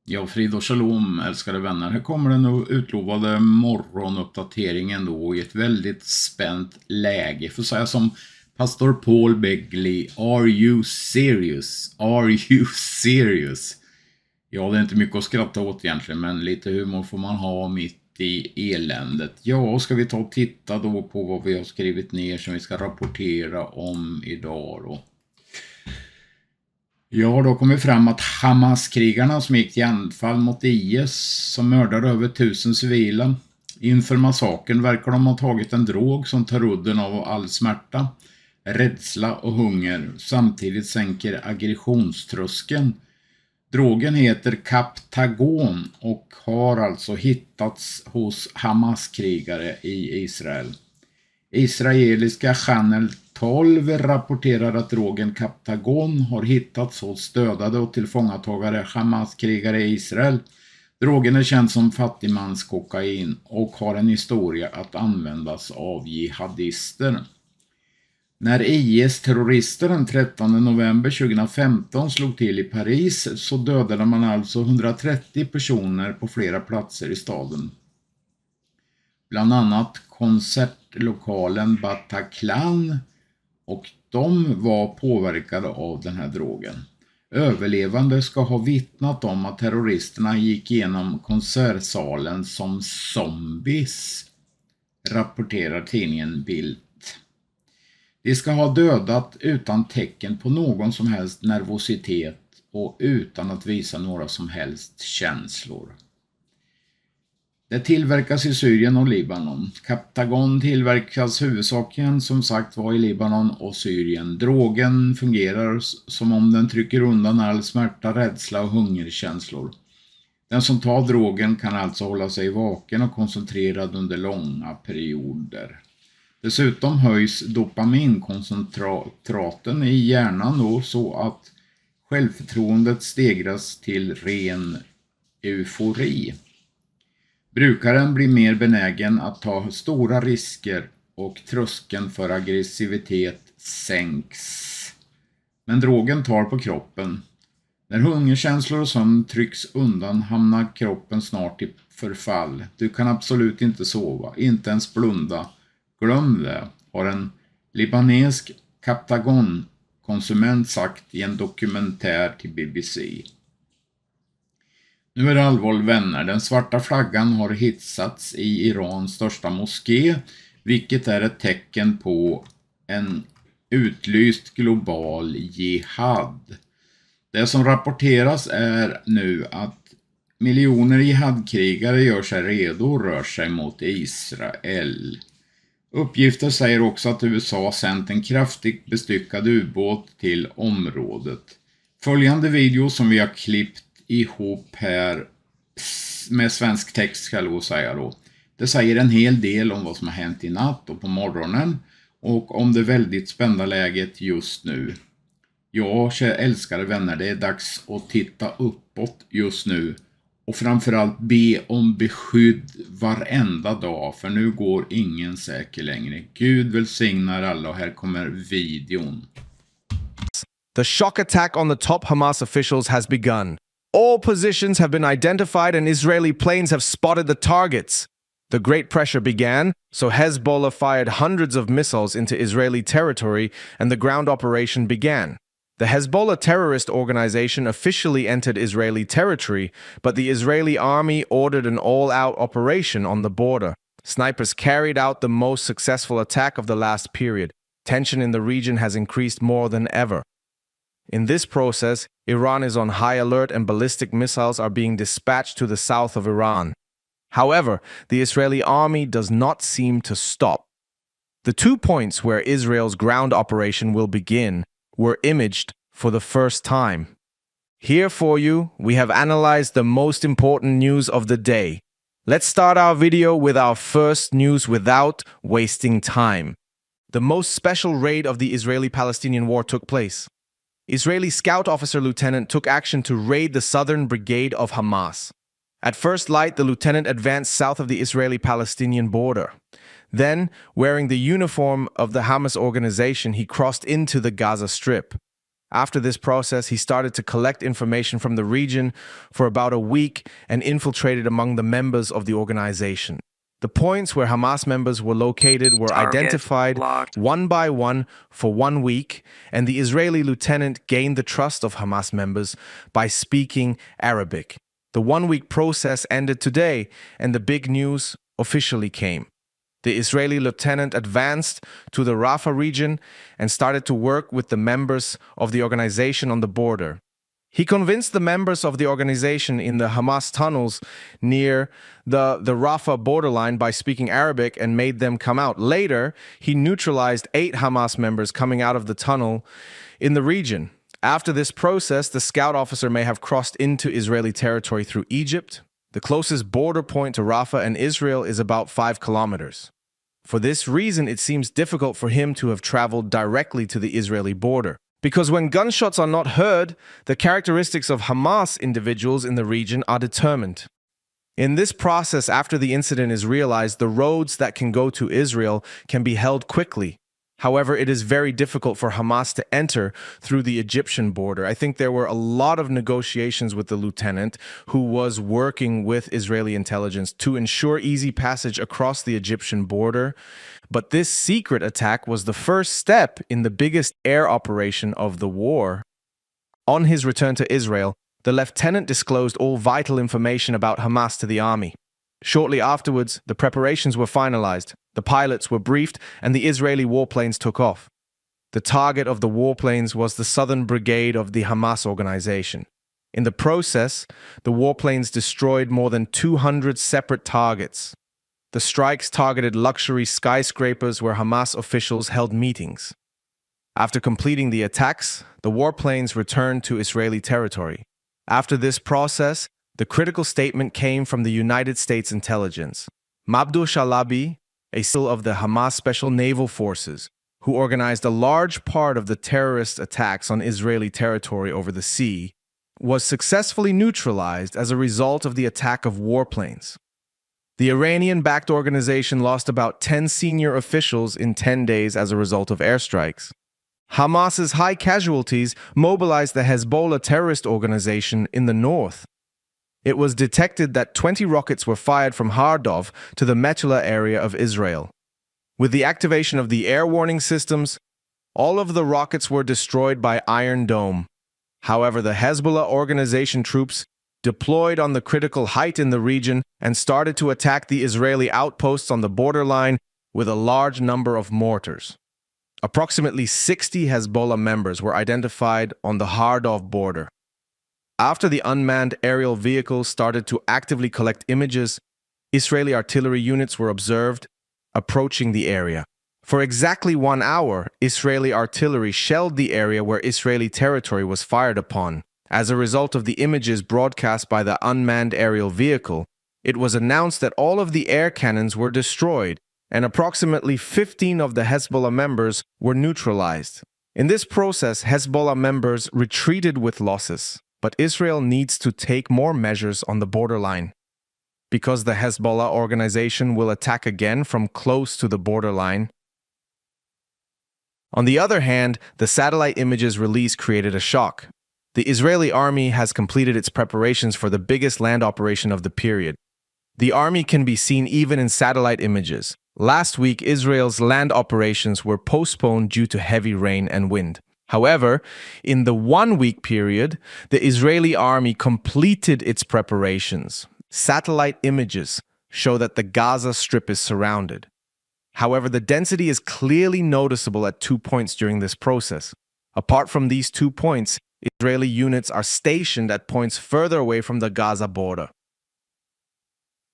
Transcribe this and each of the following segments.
Ja, frid och shalom, älskade vänner. Här kommer den utlovade morgonuppdateringen då i ett väldigt spänt läge. För att säga som pastor Paul Begley, are you serious? Are you serious? Ja, det är inte mycket att skratta åt egentligen, men lite humor får man ha mitt i eländet. Ja, ska vi ta och titta då på vad vi har skrivit ner som vi ska rapportera om idag då. Ja, då kommer fram att Hamas-krigarna som gick till anfall mot IS som mördade över 1000 civila. Inför massakern verkar de ha tagit en drog som tar udden av all smärta, rädsla och hunger. Samtidigt sänker aggressionströskeln. Drogen heter Captagon och har alltså hittats hos Hamas-krigare i Israel. Israeliska Channel 12 rapporterar att drogen Captagon har hittats hos dödade och tillfångatagare Hamas-krigare i Israel. Drogen är känd som fattigmanskokain och har en historia att användas av jihadister. När IS-terrorister den 13 november 2015 slog till i Paris så dödade man alltså 130 personer på flera platser i staden. Bland annat konsertlokalen Bataclan, och de var påverkade av den här drogen. Överlevande ska ha vittnat om att terroristerna gick igenom konsertsalen som zombies, rapporterar tidningen Bild. De ska ha dödat utan tecken på någon som helst nervositet och utan att visa några som helst känslor. Det tillverkas i Syrien och Libanon. Captagon tillverkas huvudsakligen som sagt var i Libanon och Syrien. Drogen fungerar som om den trycker undan all smärta, rädsla och hungerkänslor. Den som tar drogen kan alltså hålla sig vaken och koncentrerad under långa perioder. Dessutom höjs dopaminkoncentraten i hjärnan då, så att självförtroendet stegras till ren eufori. Brukaren blir mer benägen att ta stora risker och tröskeln för aggressivitet sänks. Men drogen tar på kroppen. När hungerkänslor och sömn trycks undan hamnar kroppen snart i förfall. Du kan absolut inte sova, inte ens blunda. Glöm det, har en libanesk Captagon-konsument sagt i en dokumentär till BBC. Nu är det allvarligt vänner, den svarta flaggan har hissats i Irans största moské, vilket är ett tecken på en utlyst global jihad. Det som rapporteras är nu att miljoner jihadkrigare gör sig redo och rör sig mot Israel. Uppgifter säger också att USA sänt en kraftigt bestyckad ubåt till området. Följande video som vi har klippt ihop här med svensk text ska jag säga då. Det säger en hel del om vad som har hänt i natt och på morgonen och om det väldigt spända läget just nu. Ja, kära älskade vänner, det är dags att titta uppåt just nu och framförallt be om beskydd varenda dag, för nu går ingen säker längre. Gud välsignar alla, och här kommer videon. The shock attack on the top Hamas officials has begun. All positions have been identified and Israeli planes have spotted the targets. The great pressure began, so Hezbollah fired hundreds of missiles into Israeli territory and the ground operation began. The Hezbollah terrorist organization officially entered Israeli territory, but the Israeli army ordered an all-out operation on the border. Snipers carried out the most successful attack of the last period. Tension in the region has increased more than ever. In this process, Iran is on high alert and ballistic missiles are being dispatched to the south of Iran. However, the Israeli army does not seem to stop. The 2 points where Israel's ground operation will begin were imaged for the first time. Here for you, we have analyzed the most important news of the day. Let's start our video with our first news without wasting time. The most special raid of the Israeli-Palestinian war took place. Israeli scout officer lieutenant took action to raid the southern brigade of Hamas. At first light, the lieutenant advanced south of the Israeli-Palestinian border. Then, wearing the uniform of the Hamas organization, he crossed into the Gaza Strip. After this process, he started to collect information from the region for about a week and infiltrated among the members of the organization. The points where Hamas members were located were identified one by one for 1 week, and the Israeli lieutenant gained the trust of Hamas members by speaking Arabic. The 1-week process ended today, and the big news officially came. The Israeli lieutenant advanced to the Rafah region and started to work with the members of the organization on the border. He convinced the members of the organization in the Hamas tunnels near the Rafah borderline by speaking Arabic and made them come out. Later, he neutralized 8 Hamas members coming out of the tunnel in the region. After this process, the scout officer may have crossed into Israeli territory through Egypt. The closest border point to Rafah and Israel is about 5 kilometers. For this reason, it seems difficult for him to have traveled directly to the Israeli border. Because when gunshots are not heard, the characteristics of Hamas individuals in the region are determined. In this process, after the incident is realized, the roads that can go to Israel can be held quickly. However, it is very difficult for Hamas to enter through the Egyptian border. I think there were a lot of negotiations with the lieutenant who was working with Israeli intelligence to ensure easy passage across the Egyptian border. But this secret attack was the first step in the biggest air operation of the war. On his return to Israel, the lieutenant disclosed all vital information about Hamas to the army. Shortly afterwards, the preparations were finalized, the pilots were briefed, and the Israeli warplanes took off. The target of the warplanes was the Southern Brigade of the Hamas organization. In the process, the warplanes destroyed more than 200 separate targets. The strikes targeted luxury skyscrapers where Hamas officials held meetings. After completing the attacks, the warplanes returned to Israeli territory. After this process, the critical statement came from the United States intelligence. Mabdou Shalabi, a SEAL of the Hamas Special Naval Forces, who organized a large part of the terrorist attacks on Israeli territory over the sea, was successfully neutralized as a result of the attack of warplanes. The Iranian-backed organization lost about 10 senior officials in 10 days as a result of airstrikes. Hamas's high casualties mobilized the Hezbollah terrorist organization in the north. It was detected that 20 rockets were fired from Hardov to the Metula area of Israel. With the activation of the air warning systems, all of the rockets were destroyed by Iron Dome. However, the Hezbollah organization troops deployed on the critical height in the region and started to attack the Israeli outposts on the borderline with a large number of mortars. Approximately 60 Hezbollah members were identified on the Hardov border. After the unmanned aerial vehicles started to actively collect images, Israeli artillery units were observed approaching the area. For exactly 1 hour, Israeli artillery shelled the area where Israeli territory was fired upon. As a result of the images broadcast by the unmanned aerial vehicle, it was announced that all of the air cannons were destroyed, and approximately 15 of the Hezbollah members were neutralized. In this process, Hezbollah members retreated with losses. But Israel needs to take more measures on the borderline. Because the Hezbollah organization will attack again from close to the borderline. On the other hand, the satellite images release created a shock. The Israeli army has completed its preparations for the biggest land operation of the period. The army can be seen even in satellite images. Last week, Israel's land operations were postponed due to heavy rain and wind. However, in the 1-week period, the Israeli army completed its preparations. Satellite images show that the Gaza Strip is surrounded. However, the density is clearly noticeable at 2 points during this process. Apart from these 2 points, Israeli units are stationed at points further away from the Gaza border.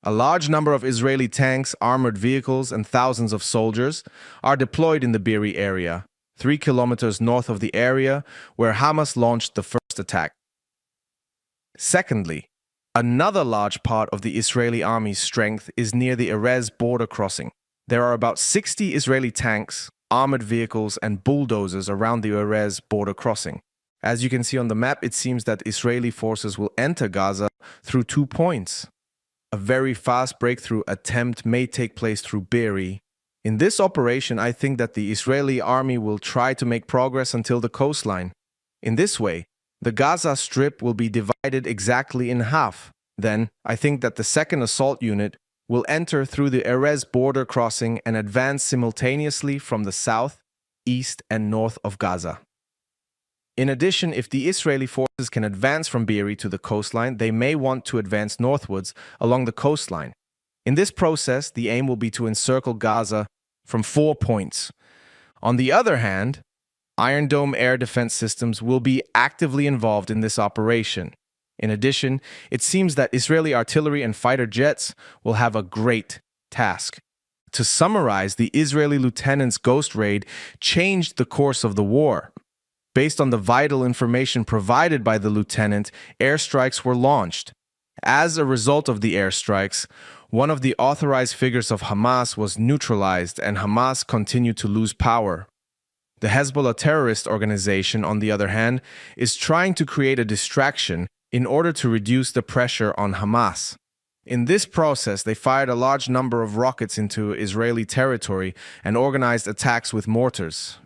A large number of Israeli tanks, armored vehicles, and thousands of soldiers are deployed in the Be'eri area, 3 kilometers north of the area where Hamas launched the first attack. Secondly, another large part of the Israeli army's strength is near the Erez border crossing. There are about 60 Israeli tanks, armored vehicles, and bulldozers around the Erez border crossing. As you can see on the map, it seems that Israeli forces will enter Gaza through 2 points. A very fast breakthrough attempt may take place through Be'eri. In this operation, I think that the Israeli army will try to make progress until the coastline. In this way, the Gaza Strip will be divided exactly in half. Then, I think that the second assault unit will enter through the Erez border crossing and advance simultaneously from the south, east, and north of Gaza. In addition, if the Israeli forces can advance from Be'eri to the coastline, they may want to advance northwards along the coastline. In this process, the aim will be to encircle Gaza from 4 points. On the other hand, Iron Dome air defense systems will be actively involved in this operation. In addition, it seems that Israeli artillery and fighter jets will have a great task. To summarize, the Israeli lieutenant's ghost raid changed the course of the war. Based on the vital information provided by the lieutenant, airstrikes were launched. As a result of the airstrikes, one of the authorized figures of Hamas was neutralized and Hamas continued to lose power. The Hezbollah terrorist organization, on the other hand, is trying to create a distraction in order to reduce the pressure on Hamas. In this process, they fired a large number of rockets into Israeli territory and organized attacks with mortars.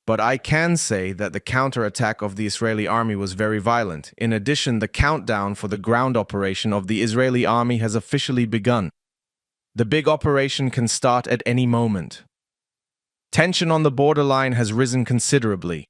But I can say that the counterattack of the Israeli army was very violent. In addition, the countdown for the ground operation of the Israeli army has officially begun. The big operation can start at any moment. Tension on the borderline has risen considerably.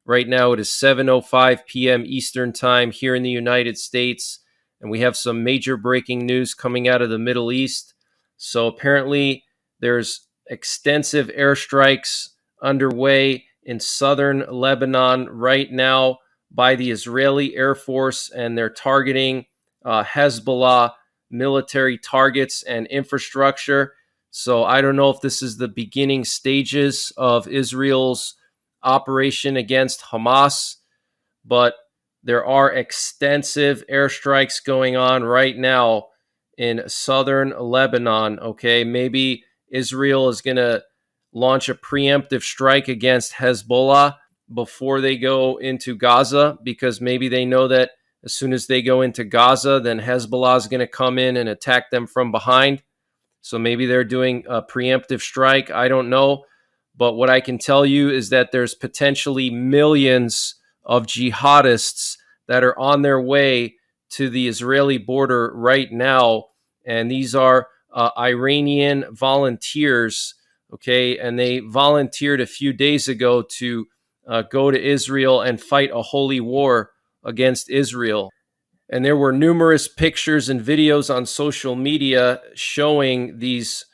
Right now it is 7:05 p.m. Eastern Time here in the United States, and we have some major breaking news coming out of the Middle East. So apparently there's extensive airstrikes underway in southern Lebanon right now by the Israeli Air Force, and they're targeting Hezbollah military targets and infrastructure. So I don't know if this is the beginning stages of Israel's operation against Hamas, but there are extensive airstrikes going on right now in southern Lebanon. Okay, maybe Israel is going to launch a preemptive strike against Hezbollah before they go into Gaza, because maybe they know that as soon as they go into Gaza, then Hezbollah is going to come in and attack them from behind. So maybe they're doing a preemptive strike. I don't know. But what I can tell you is that there's potentially millions of jihadists that are on their way to the Israeli border right now. And these are Iranian volunteers, okay? And they volunteered a few days ago to go to Israel and fight a holy war against Israel. And there were numerous pictures and videos on social media showing these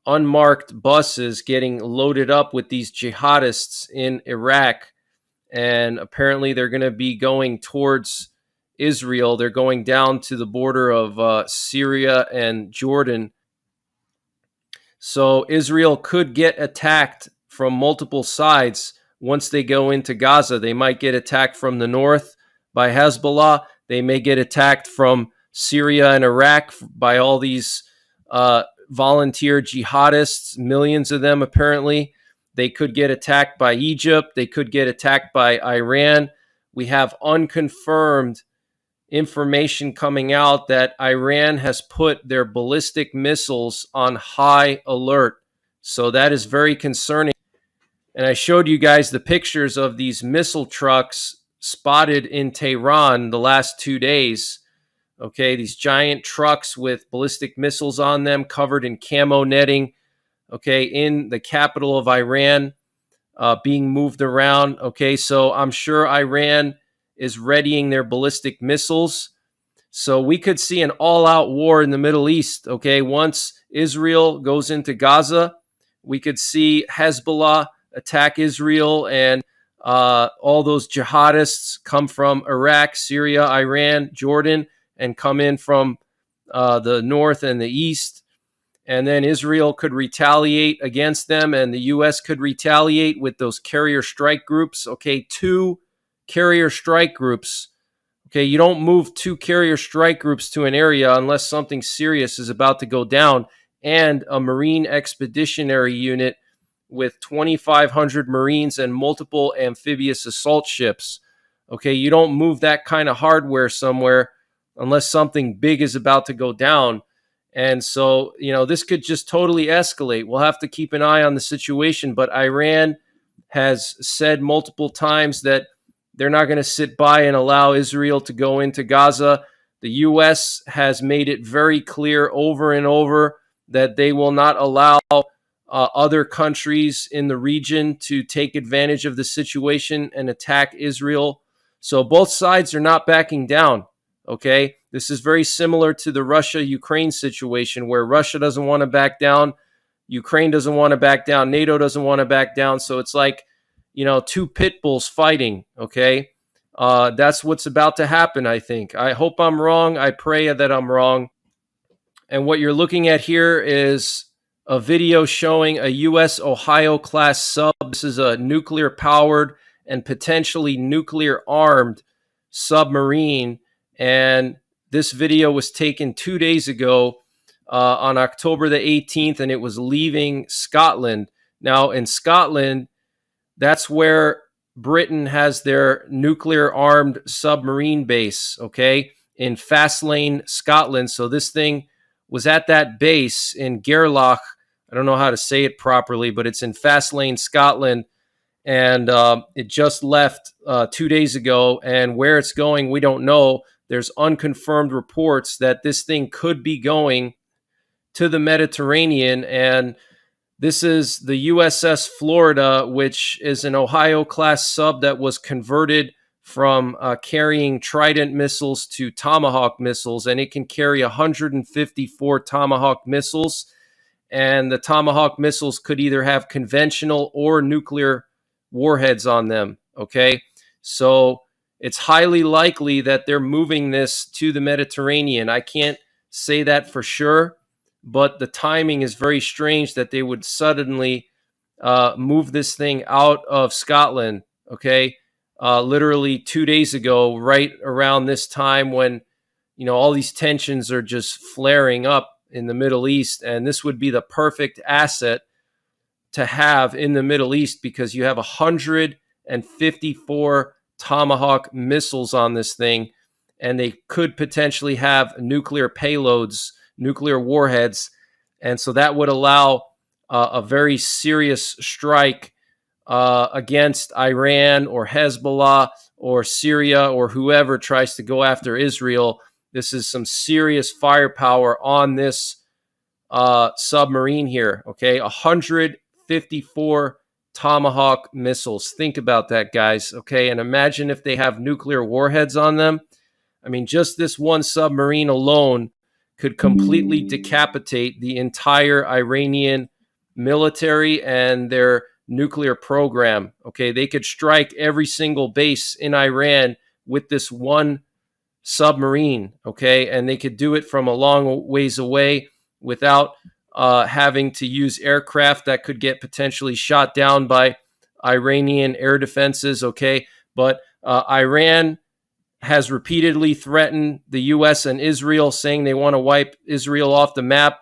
unmarked buses getting loaded up with these jihadists in Iraq. And apparently they're going to be going towards Israel. They're going down to the border of Syria and Jordan. So Israel could get attacked from multiple sides once they go into Gaza. They might get attacked from the north by Hezbollah. They may get attacked from Syria and Iraq by all these volunteer jihadists, millions of them apparently. They could get attacked by Egypt. They could get attacked by Iran. We have unconfirmed information coming out that Iran has put their ballistic missiles on high alert. So that is very concerning. And I showed you guys the pictures of these missile trucks spotted in Tehran the last 2 days. Okay, these giant trucks with ballistic missiles on them covered in camo netting, okay, in the capital of Iran, being moved around. Okay, so I'm sure Iran is readying their ballistic missiles. So we could see an all-out war in the Middle East. Okay, once Israel goes into Gaza, we could see Hezbollah attack Israel, and all those jihadists come from Iraq, Syria, Iran, Jordan, and come in from the north and the east. And then Israel could retaliate against them, and the U.S. could retaliate with those carrier strike groups. Okay, 2 carrier strike groups. Okay, you don't move 2 carrier strike groups to an area unless something serious is about to go down, and a Marine Expeditionary Unit with 2,500 Marines and multiple amphibious assault ships. Okay, you don't move that kind of hardware somewhere unless something big is about to go down. And so, you know, this could just totally escalate. We'll have to keep an eye on the situation. But Iran has said multiple times that they're not going to sit by and allow Israel to go into Gaza. The U.S. has made it very clear over and over that they will not allow other countries in the region to take advantage of the situation and attack Israel. So both sides are not backing down, okay? This is very similar to the Russia-Ukraine situation, where Russia doesn't want to back down, Ukraine doesn't want to back down, NATO doesn't want to back down. So it's like, you know, two pit bulls fighting, okay? That's what's about to happen, I think. I hope I'm wrong. I pray that I'm wrong. And what you're looking at here is a video showing a U.S. Ohio-class sub. This is a nuclear-powered and potentially nuclear-armed submarine. And this video was taken 2 days ago on October the 18th, and it was leaving Scotland. Now, in Scotland, that's where Britain has their nuclear-armed submarine base, okay, in Fastlane, Scotland. So this thing was at that base in Gairloch. I don't know how to say it properly, but it's in Fastlane, Scotland. And it just left 2 days ago. And where it's going, we don't know. There's unconfirmed reports that this thing could be going to the Mediterranean. And this is the USS Florida, which is an Ohio-class sub that was converted from carrying Trident missiles to Tomahawk missiles, and it can carry 154 Tomahawk missiles. And the Tomahawk missiles could either have conventional or nuclear warheads on them, okay? So it's highly likely that they're moving this to the Mediterranean. I can't say that for sure, but the timing is very strange that they would suddenly move this thing out of Scotland, okay? Literally 2 days ago, right around this time when, you know, all these tensions are just flaring up in the Middle East. And this would be the perfect asset to have in the Middle East, because you have 154 Tomahawk missiles on this thing, and they could potentially have nuclear payloads, nuclear warheads. And so that would allow a very serious strike against Iran or Hezbollah or Syria or whoever tries to go after Israel. This is some serious firepower on this submarine here, okay? 154 Tomahawk missiles. Think about that, guys, okay? And imagine if they have nuclear warheads on them. I mean, just this one submarine alone could completely decapitate the entire Iranian military and their nuclear program, okay? They could strike every single base in Iran with this one submarine, okay? And they could do it from a long ways away without having to use aircraft that could get potentially shot down by Iranian air defenses, okay? But Iran has repeatedly threatened the U.S. and Israel, saying they want to wipe Israel off the map.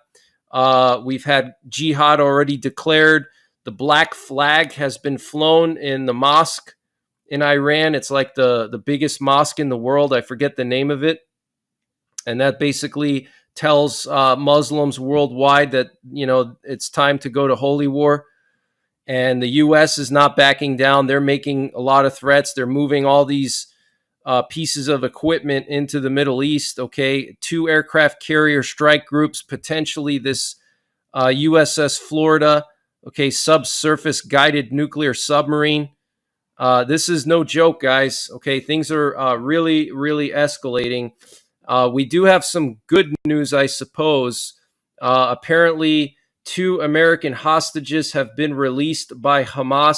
We've had jihad already declared. The black flag has been flown in the mosque in Iran. It's like the biggest mosque in the world. I forget the name of it. And that basically tells Muslims worldwide that, you know, it's time to go to holy war. And the U.S. is not backing down. They're making a lot of threats. They're moving all these pieces of equipment into the Middle East, okay? 2 aircraft carrier strike groups, potentially this USS Florida, okay, subsurface guided nuclear submarine. This is no joke, guys, okay? Things are really, really escalating. We do have some good news, I suppose. Apparently, 2 American hostages have been released by Hamas.